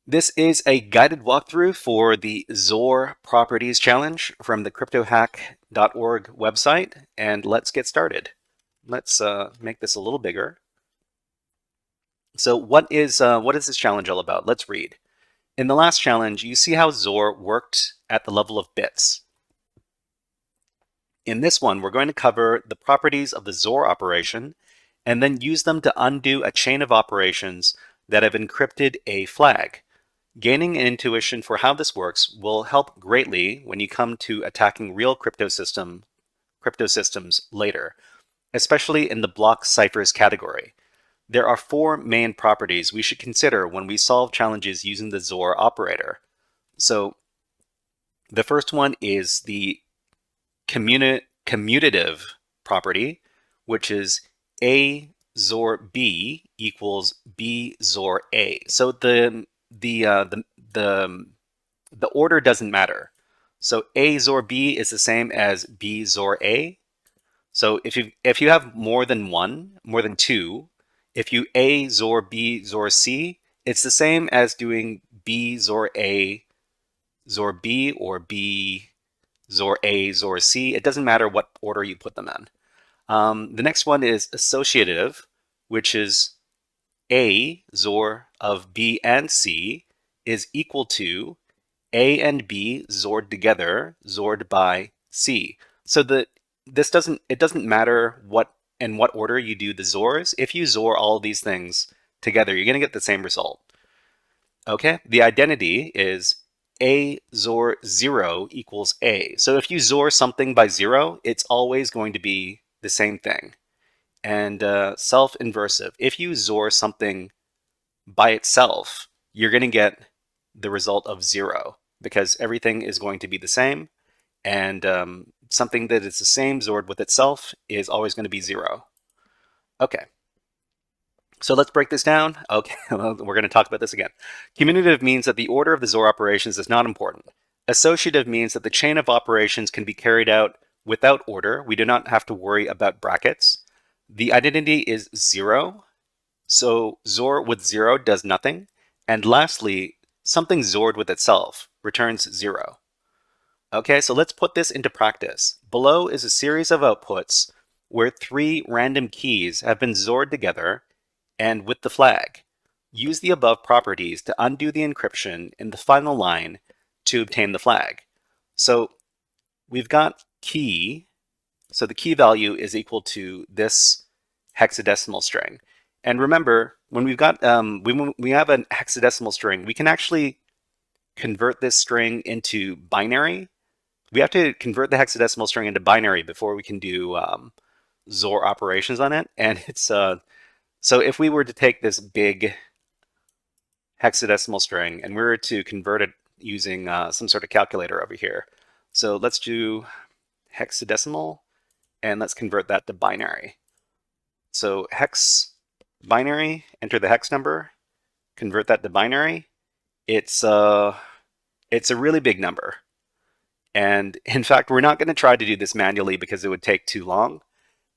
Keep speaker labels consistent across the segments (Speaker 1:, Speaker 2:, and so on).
Speaker 1: This is a guided walkthrough for the XOR Properties Challenge from the Cryptohack.org website, and let's get started. Let's make this a little bigger. So what is this challenge all about? Let's read. In the last challenge, you see how XOR worked at the level of bits. In this one, we're going to cover the properties of the XOR operation and then use them to undo a chain of operations that have encrypted a flag. Gaining an intuition for how this works will help greatly when you come to attacking real crypto systems later, especially in the block ciphers category. There are 4 main properties we should consider when we solve challenges using the XOR operator. So the first one is the commutative property, which is A XOR B equals B XOR A. So the order doesn't matter. So A XOR B is the same as B XOR A. So if you have more than two, if you A XOR B XOR C, it's the same as doing B XOR A XOR B or B XOR A XOR C. It doesn't matter what order you put them in. The next one is associative, which is A XOR of B and C is equal to A and B XORed together, XORed by C. So it doesn't matter in what order you do the XORs. If you XOR all of these things together, you're going to get the same result. Okay, the identity is A XOR 0 equals A. So if you XOR something by 0, it's always going to be the same thing. And self-inversive. If you XOR something by itself, you're going to get the result of 0 because everything is going to be the same, and something that is the same XORed with itself is always going to be 0. Okay, so let's break this down. Okay, we're going to talk about this again. Commutative means that the order of the XOR operations is not important. Associative means that the chain of operations can be carried out without order. We do not have to worry about brackets. The identity is 0. So XOR with 0 does nothing. And lastly, something XORed with itself returns 0. Okay, so let's put this into practice. Below is a series of outputs where 3 random keys have been XORed together and with the flag. Use the above properties to undo the encryption in the final line to obtain the flag. So we've got key, so the key value is equal to this hexadecimal string. And remember, when we've got when we have a hexadecimal string, we can actually convert this string into binary. We have to convert the hexadecimal string into binary before we can do XOR operations on it. And it's so if we were to take this big hexadecimal string and we were to convert it using some sort of calculator over here. So let's do hexadecimal and let's convert that to binary. So hex binary, enter the hex number, convert that to binary. It's a really big number. And in fact, we're not going to try to do this manually because it would take too long.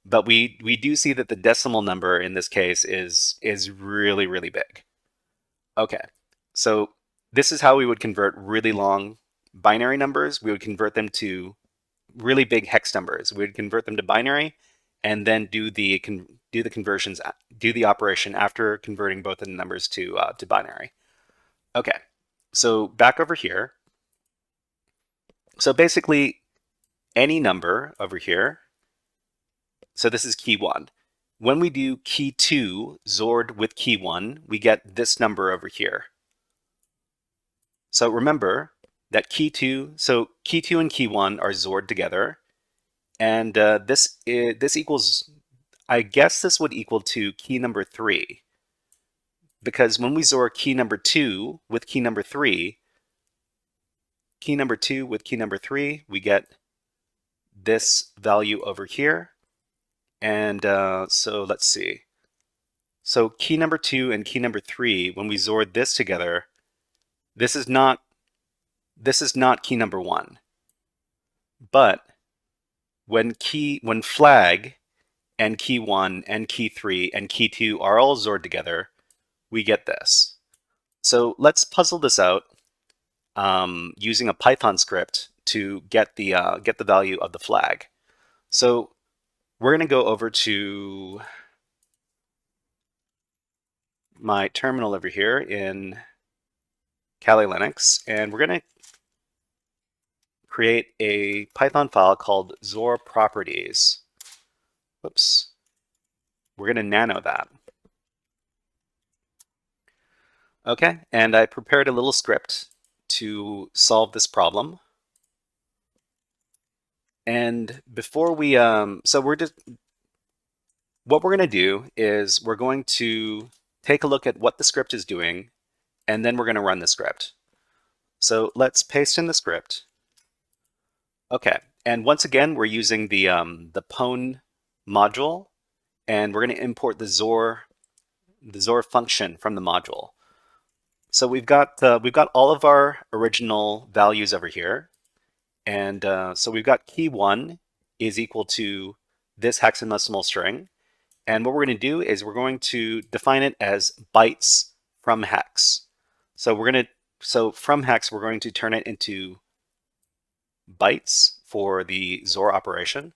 Speaker 1: But we do see that the decimal number in this case is really, really big. Okay, so this is how we would convert really long binary numbers. We would convert them to really big hex numbers. We would convert them to binary and then do the conversions, do the operation after converting both of the numbers to binary. Okay, so back over here. So basically, any number over here. So this is key 1. When we do key 2 XORed with key 1, we get this number over here. So remember that key 2 and key 1 are XORed together, and this equals, I guess this would equal to key number 3, because when we XOR key number 2 with key number 3, we get this value over here. And so let's see. So key number 2 and key number 3, when we XORed this together, this is not key number 1. But when flag and key 1 and key 3 and key 2 are all XORed together, we get this. So let's puzzle this out using a Python script to get the value of the flag. So we're going to go over to my terminal over here in Kali Linux, and we're going to create a Python file called XOR properties. Whoops. We're going to nano that. Okay, and I prepared a little script to solve this problem. And before we, what we're going to do is we're going to take a look at what the script is doing, and then we're going to run the script. So let's paste in the script. Okay, and once again, we're using the pwn module, and we're going to import the XOR function from the module. So we've got all of our original values over here, and so we've got key 1 is equal to this hexadecimal string, and what we're going to do is we're going to define it as bytes from hex. So from hex we're going to turn it into bytes for the XOR operation,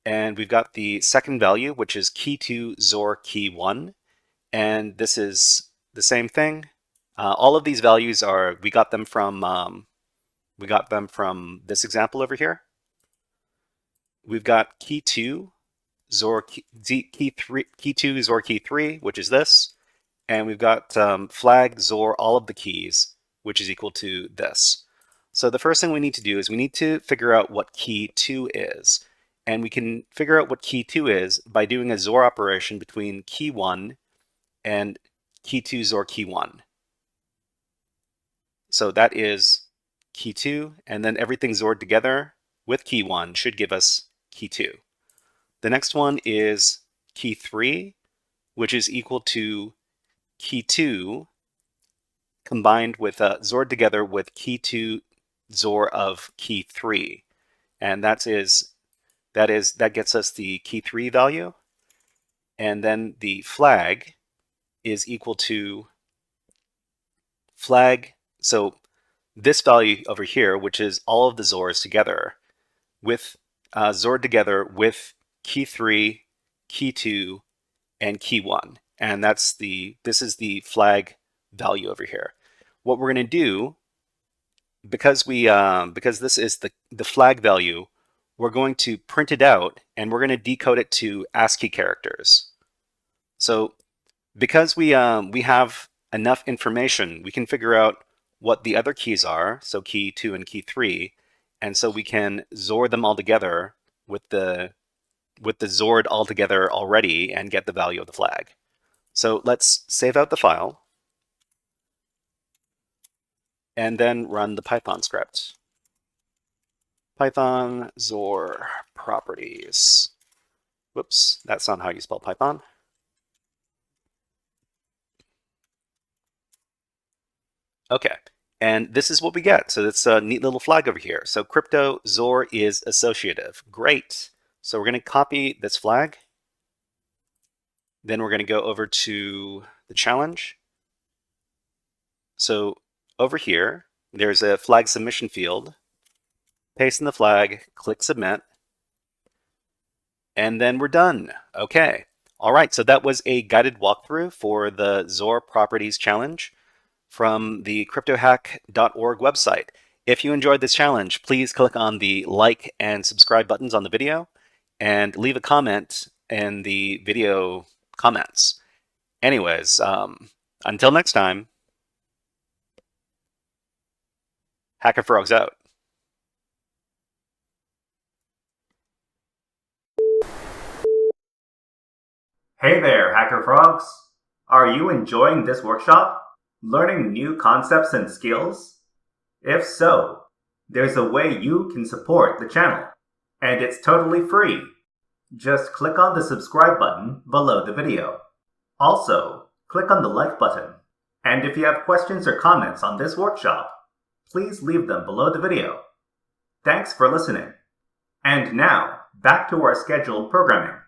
Speaker 1: and we've got the second value, which is key 2 XOR key 1, and this is the same thing. All of these values we got them from this example over here. We've got key 2 XOR key 2 XOR key 3, which is this, and we've got flag XOR all of the keys, which is equal to this. So the first thing we need to do is we need to figure out what key 2 is, and we can figure out what key 2 is by doing a XOR operation between key 1 and key 2 XOR key 1. So that is key 2, and then everything XORed together with key 1 should give us key 2. The next one is key 3, which is equal to key 2 combined with XORed together with key 2 XOR of key 3, and that gets us the key 3 value, and then the flag is equal to flag. So this value over here, which is all of the XORs together, with XORed together with key 3, key 2, and key 1, and this is the flag value over here. What we're going to do, because this is the flag value, we're going to print it out and we're going to decode it to ASCII characters. So because we have enough information, we can figure out what the other keys are, so key 2 and key 3, and so we can XOR them all together with the XORed all together already and get the value of the flag. So let's save out the file and then run the Python script. Python XOR properties. Whoops, that's not how you spell Python. Okay, and this is what we get. So it's a neat little flag over here. So crypto XOR is associative. Great. So we're going to copy this flag. Then we're going to go over to the challenge. So over here, there's a flag submission field. Paste in the flag, click submit, and then we're done. Okay. All right, so that was a guided walkthrough for the XOR properties challenge from the cryptohack.org website. If you enjoyed this challenge, please click on the like and subscribe buttons on the video and leave a comment in the video comments. Anyways, until next time, HackerFrogs out.
Speaker 2: Hey there, HackerFrogs! Are you enjoying this workshop? Learning new concepts and skills? If so, there's a way you can support the channel, and it's totally free. Just click on the subscribe button below the video. Also, click on the like button. And if you have questions or comments on this workshop, please leave them below the video. Thanks for listening. And now, back to our scheduled programming.